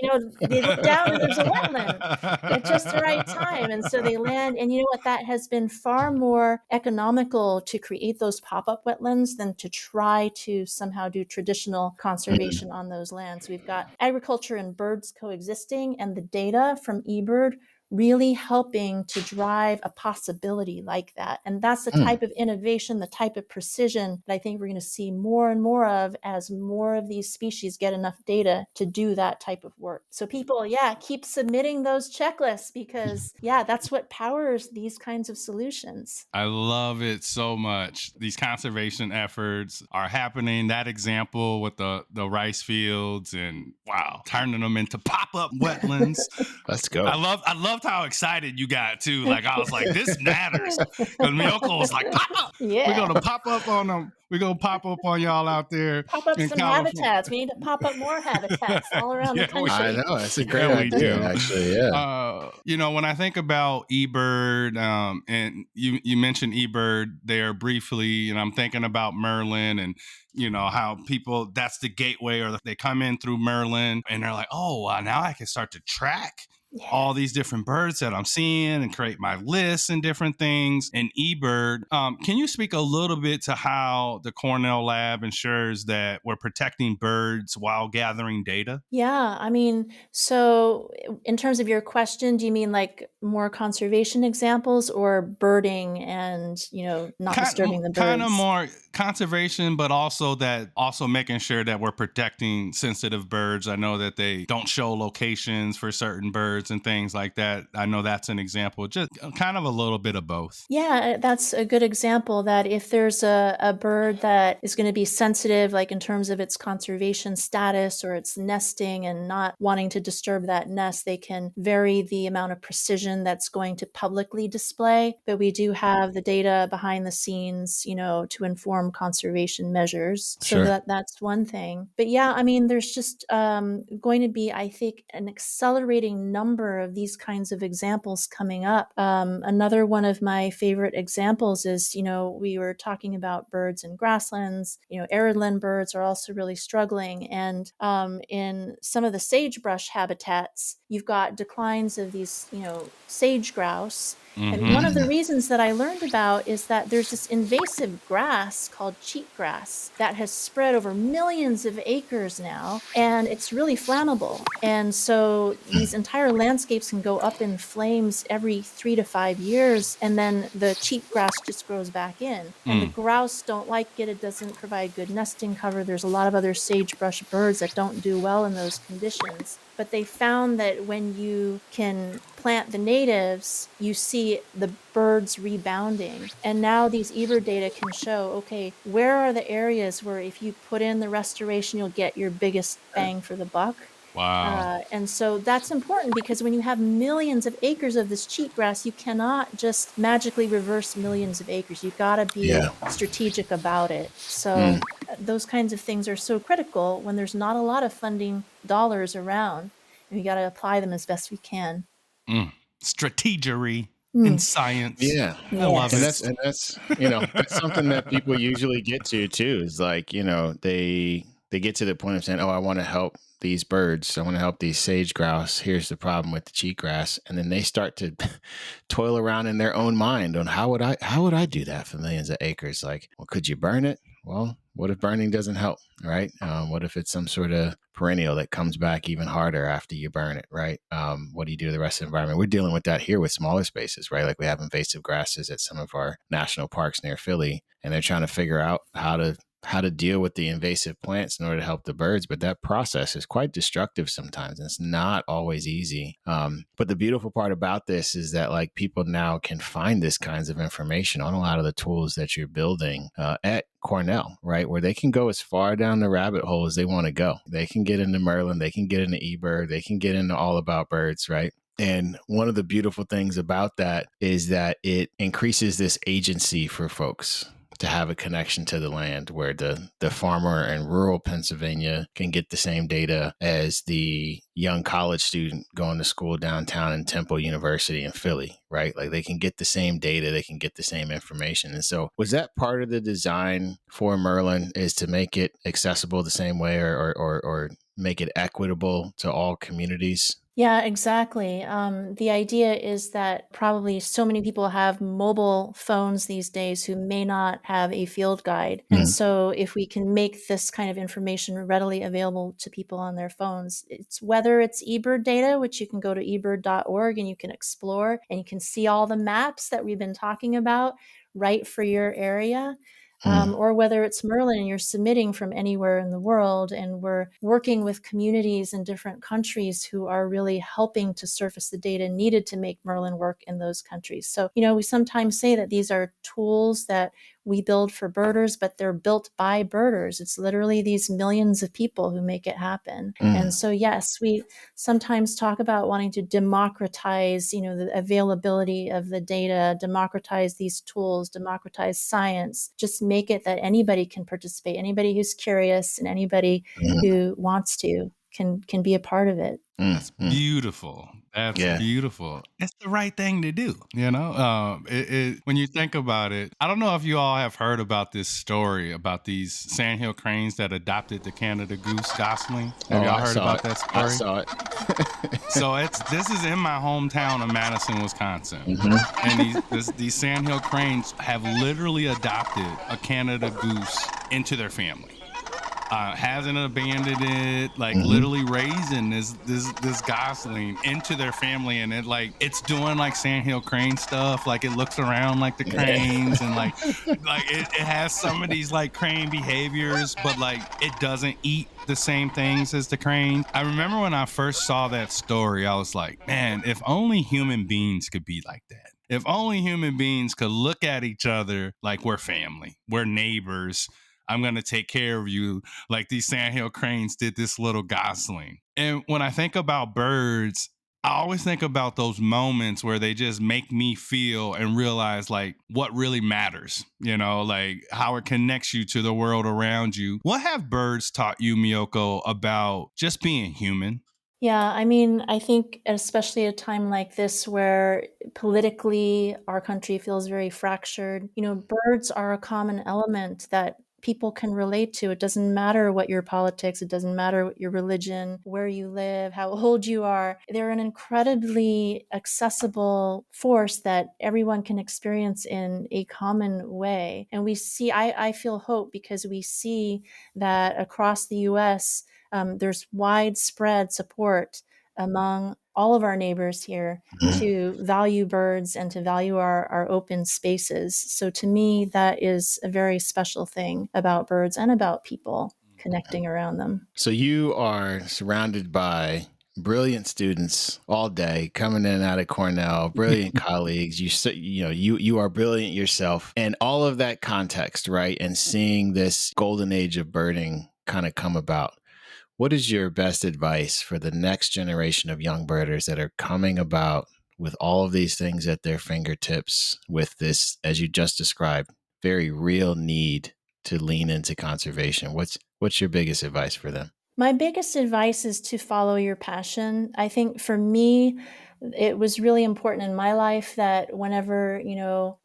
look down and there's a wetland at just the right time. And so they land. And you know what? That has been far more economical to create those pop-up wetlands than to try to somehow do traditional conservation on those lands. We've got agriculture and birds coexisting, and the data from eBird really helping to drive a possibility like that. And that's the type of innovation, the type of precision that I think we're going to see more and more of as more of these species get enough data to do that type of work. So people, keep submitting those checklists because, that's what powers these kinds of solutions. I love it so much. These conservation efforts are happening. That example with the rice fields and turning them into pop-up wetlands. Let's go. I loved how excited you got too. Like I was like, this matters. Because Miyoko was like, pop up. Yeah. We're gonna pop up on them. We're gonna pop up on y'all out there. Pop up some habitats. We need to pop up more habitats all around the country. I know. That's a great idea, actually. Yeah. When I think about eBird, and you mentioned eBird there briefly, and I'm thinking about Merlin and how people, that's the gateway, or they come in through Merlin and they're like, now I can start to track all these different birds that I'm seeing and create my lists and different things in eBird. Can you speak a little bit to how the Cornell Lab ensures that we're protecting birds while gathering data? Yeah, I mean, so in terms of your question, do you mean like more conservation examples or birding and, not disturbing the birds? Kind of more conservation, but also making sure that we're protecting sensitive birds. I know that they don't show locations for certain birds and things like that. I know that's an example, just kind of a little bit of both. Yeah, that's a good example, that if there's a bird that is going to be sensitive, like in terms of its conservation status or its nesting and not wanting to disturb that nest, they can vary the amount of precision that's going to publicly display. But we do have the data behind the scenes, to inform conservation measures. So that's one thing. But there's just going to be, I think, an accelerating number of these kinds of examples coming up. Another one of my favorite examples is, we were talking about birds in grasslands. Arid land birds are also really struggling. And in some of the sagebrush habitats, you've got declines of these, sage grouse. And one of the Mm. reasons that I learned about is that there's this invasive grass called cheatgrass that has spread over millions of acres now, and it's really flammable. And so these entire landscapes can go up in flames every 3 to 5 years, and then the cheatgrass just grows back in. And the grouse don't like it. It doesn't provide good nesting cover. There's a lot of other sagebrush birds that don't do well in those conditions. But they found that when you can plant the natives, you see the birds rebounding. And now these eBird data can show, okay, where are the areas where if you put in the restoration, you'll get your biggest bang for the buck? Wow. And so that's important because when you have millions of acres of this cheatgrass, you cannot just magically reverse millions of acres. You've got to be Yeah. strategic about it. So those kinds of things are so critical when there's not a lot of funding dollars around. And we got to apply them as best we can. Strategery in Mm. science. Yeah. I love And it. that's that's something that people usually get to too, is like, they get to the point of saying, oh, I want to help these birds. I want to help these sage grouse. Here's the problem with the cheatgrass. And then they start to toil around in their own mind on how would I do that for millions of acres? Like, well, could you burn it? Well, what if burning doesn't help, right? What if it's some sort of perennial that comes back even harder after you burn it, right? What do you do to the rest of the environment? We're dealing with that here with smaller spaces, right? Like we have invasive grasses at some of our national parks near Philly, and they're trying to figure out how to deal with the invasive plants in order to help the birds. But that process is quite destructive sometimes. And it's not always easy. But the beautiful part about this is that like people now can find this kinds of information on a lot of the tools that you're building at Cornell, right? Where they can go as far down the rabbit hole as they want to go. They can get into Merlin, they can get into eBird, they can get into all about birds, right? And one of the beautiful things about that is that it increases this agency for folks to have a connection to the land, where the farmer in rural Pennsylvania can get the same data as the young college student going to school downtown in Temple University in Philly, right? Like they can get the same data, they can get the same information. And so was that part of the design for Merlin, is to make it accessible the same way, or make it equitable to all communities? Yeah, exactly. The idea is that probably so many people have mobile phones these days who may not have a field guide. And so if we can make this kind of information readily available to people on their phones, whether it's eBird data, which you can go to ebird.org and you can explore and you can see all the maps that we've been talking about right for your area. Or whether it's Merlin and you're submitting from anywhere in the world, and we're working with communities in different countries who are really helping to surface the data needed to make Merlin work in those countries. So, we sometimes say that these are tools that we build for birders, but they're built by birders. It's literally these millions of people who make it happen. And so, yes, we sometimes talk about wanting to democratize, the availability of the data, democratize these tools, democratize science, just make it that anybody can participate, anybody who's curious and anybody who wants to can be a part of it. That's beautiful. That's beautiful. It's the right thing to do. When you think about it, I don't know if you all have heard about this story about these sandhill cranes that adopted the Canada goose gosling. Have y'all heard about that story? I saw it. So this is in my hometown of Madison, Wisconsin, and these sandhill cranes have literally adopted a Canada goose into their family. Hasn't abandoned it, like literally raising this gosling into their family, and it's doing like sandhill crane stuff, like it looks around like the cranes, and like it has some of these like crane behaviors, but like it doesn't eat the same things as the crane. I remember when I first saw that story, I was like, man, if only human beings could be like that. If only human beings could look at each other like we're family, we're neighbors. I'm going to take care of you like these sandhill cranes did this little gosling. And when I think about birds, I always think about those moments where they just make me feel and realize like what really matters, like how it connects you to the world around you. What have birds taught you, Miyoko, about just being human? Yeah, I think especially at a time like this where politically our country feels very fractured, birds are a common element that people can relate to. It doesn't matter what your politics, it doesn't matter what your religion, where you live, how old you are. They're an incredibly accessible force that everyone can experience in a common way. And we see, I feel hope because we see that across the US, there's widespread support among all of our neighbors here to value birds and to value our open spaces. So to me, that is a very special thing about birds and about people connecting around them. So you are surrounded by brilliant students all day coming in and out of Cornell, brilliant colleagues. You are brilliant yourself, and all of that context, right? And seeing this golden age of birding kind of come about. What is your best advice for the next generation of young birders that are coming about with all of these things at their fingertips, with this, as you just described, very real need to lean into conservation? What's your biggest advice for them? My biggest advice is to follow your passion. I think for me, it was really important in my life that whenever,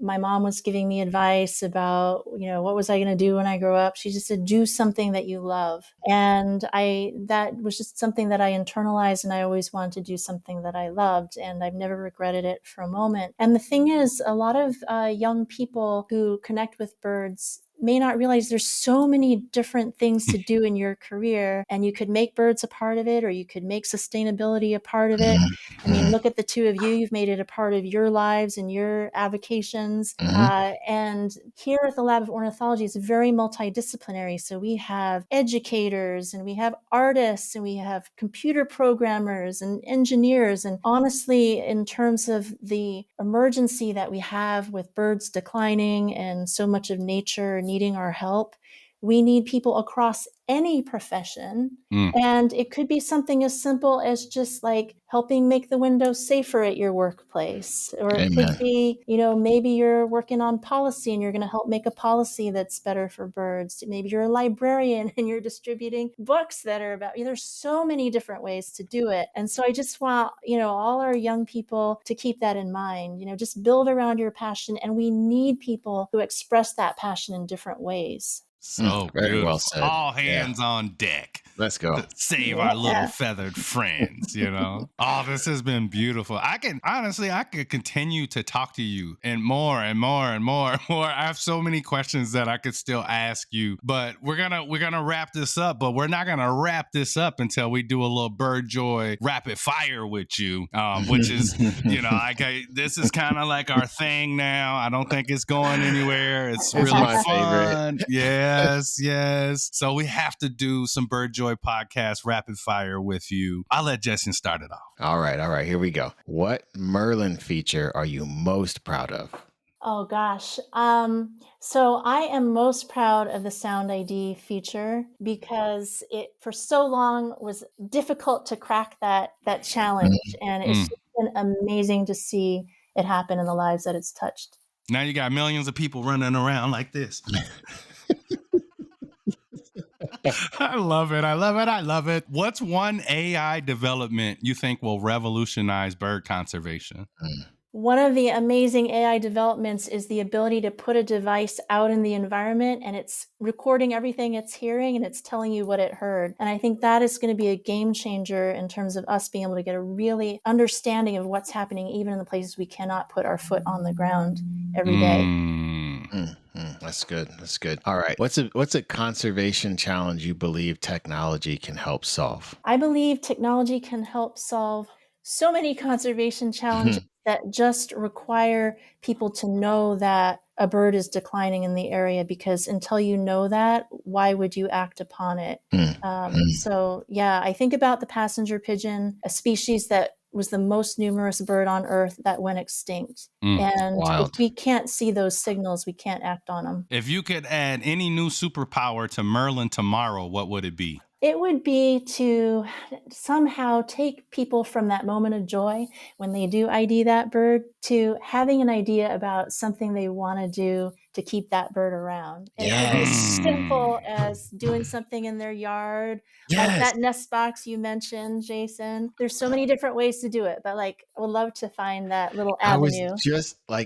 my mom was giving me advice about, what was I going to do when I grow up, she just said, do something that you love. And that was just something that I internalized, and I always wanted to do something that I loved, and I've never regretted it for a moment. And the thing is, a lot of young people who connect with birds may not realize there's so many different things to do in your career, and you could make birds a part of it, or you could make sustainability a part of it. I mean, look at the two of you. You've made it a part of your lives and your avocations. And here at the Lab of Ornithology, it's very multidisciplinary. So we have educators, and we have artists, and we have computer programmers and engineers. And honestly, in terms of the emergency that we have with birds declining and so much of nature needing our help, we need people across any profession. And it could be something as simple as just like helping make the windows safer at your workplace. Or it could be, maybe you're working on policy and you're going to help make a policy that's better for birds. Maybe you're a librarian and you're distributing books that are about, there's so many different ways to do it. And so I just want, all our young people to keep that in mind, just build around your passion. And we need people who express that passion in different ways. So very beautiful. well said. All hands on deck. Let's go. To save our little feathered friends, Oh, this has been beautiful. I could continue to talk to you and more and more and more and more. I have so many questions that I could still ask you, but we're gonna wrap this up, but we're not gonna wrap this up until we do a little Bird Joy rapid fire with you, which is, this is kind of like our thing now. I don't think it's going anywhere. It's really my fun. favorite. Yes. So we have to do some Bird Joy podcast rapid fire with you. I'll let Jason start it off. All right. Here we go. What Merlin feature are you most proud of? Oh gosh. So I am most proud of the Sound ID feature because it for so long was difficult to crack that challenge. And it's just been amazing to see it happen in the lives that it's touched. Now you got millions of people running around like this. I love it. What's one AI development you think will revolutionize bird conservation? One of the amazing AI developments is the ability to put a device out in the environment and it's recording everything it's hearing and it's telling you what it heard. And I think that is going to be a game changer in terms of us being able to get a really understanding of what's happening even in the places we cannot put our foot on the ground every day. That's good. All right. What's a conservation challenge you believe technology can help solve? I believe technology can help solve so many conservation challenges that just require people to know that a bird is declining in the area, because until you know that, why would you act upon it? So yeah, I think about the passenger pigeon, a species that was the most numerous bird on Earth that went extinct. And wild. if we can't see those signals, we can't act on them. If you could add any new superpower to Merlin tomorrow, what would it be? It would be to somehow take people from that moment of joy when they do ID that bird to having an idea about something they want to do to keep that bird around. And it could be as simple as doing something in their yard, like that nest box you mentioned, Jason. There's so many different ways to do it, but like I would love to find that little avenue.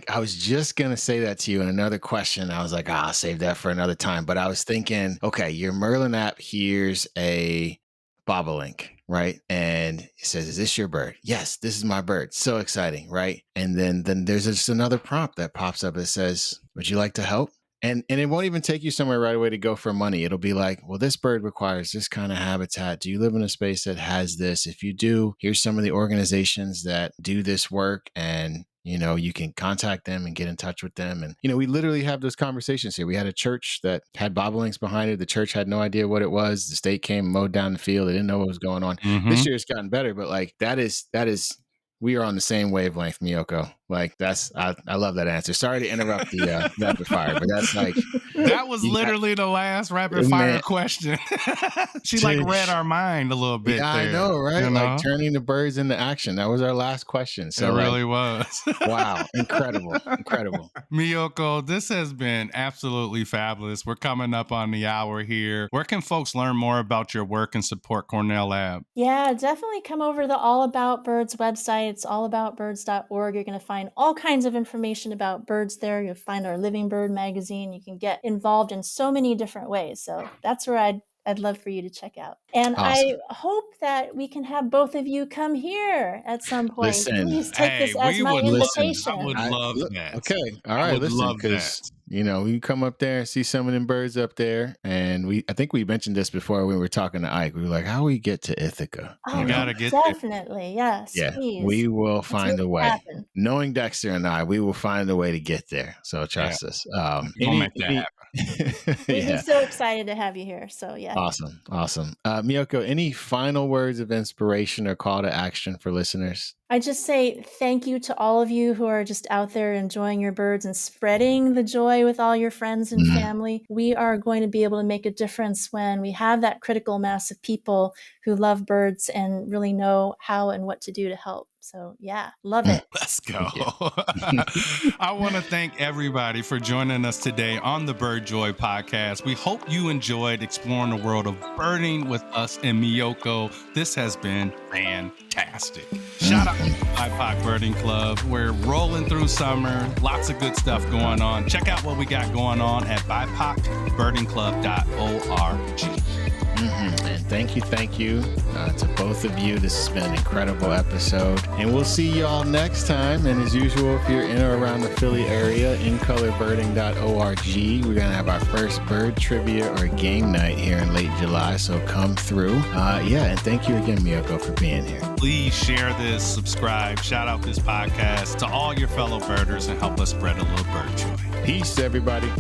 I was just going to say that to you in another question. I was like, I'll save that for another time. But I was thinking, okay, your Merlin app hears a bobolink, right? And it says, is this your bird? Yes, this is my bird. So exciting, right? And then there's just another prompt that pops up that says, would you like to help? And it won't even take you somewhere right away to go for money. It'll be like, well, this bird requires this kind of habitat. Do you live in a space that has this? If you do, here's some of the organizations that do this work. And you can contact them and get in touch with them. And, we literally have those conversations here. We had a church that had bobolinks behind it. The church had no idea what it was. The state came, mowed down the field. They didn't know what was going on. Mm-hmm. This year it's gotten better, but like that is, we are on the same wavelength, Miyoko. Like I love that answer. Sorry to interrupt the rapid fire, but that's like that was literally the last rapid fire question. She read our mind a little bit. Yeah, there, I know, right? Like turning the birds into action. That was our last question. So it really was. Wow, incredible. Miyoko, this has been absolutely fabulous. We're coming up on the hour here. Where can folks learn more about your work and support Cornell Lab? Yeah, definitely come over to the All About Birds website. It's allaboutbirds.org. You're going to find all kinds of information about birds there. You'll find our Living Bird magazine. You can get involved in so many different ways. So that's where I'd love for you to check out. And awesome. I hope that we can have both of you come here at some point. Listen, please take this as my invitation. I would love that. Okay. All right. Listen, because we come up there and see some of them birds up there. And I think we mentioned this before when we were talking to Ike. We were like, how do we get to Ithaca? Oh, gotta get definitely. There. Yes. Yeah. Please. We will find a way. Happen. Knowing Dexter and I, we will find a way to get there. So trust us. We'll make that happen. We'd be so excited to have you here. So yeah. Awesome. Miyoko, any final words of inspiration or call to action for listeners? I just say thank you to all of you who are just out there enjoying your birds and spreading the joy with all your friends and family. We are going to be able to make a difference when we have that critical mass of people who love birds and really know how and what to do to help. So yeah, love it. Let's go. I want to thank everybody for joining us today on the Bird Joy podcast. We hope you enjoyed exploring the world of birding with us and Miyoko. This has been fantastic. Shout out to the BIPOC Birding Club. We're rolling through summer. Lots of good stuff going on. Check out what we got going on at bipocbirdingclub.org. And thank you to both of you. This has been an incredible episode. And we'll see y'all next time. And as usual, if you're in or around the Philly area, incolorbirding.org. We're going to have our first bird trivia or game night here in late July. So come through. And thank you again, Miyoko, for being here. Please share this, subscribe, shout out this podcast to all your fellow birders and help us spread a little bird joy. Peace, everybody.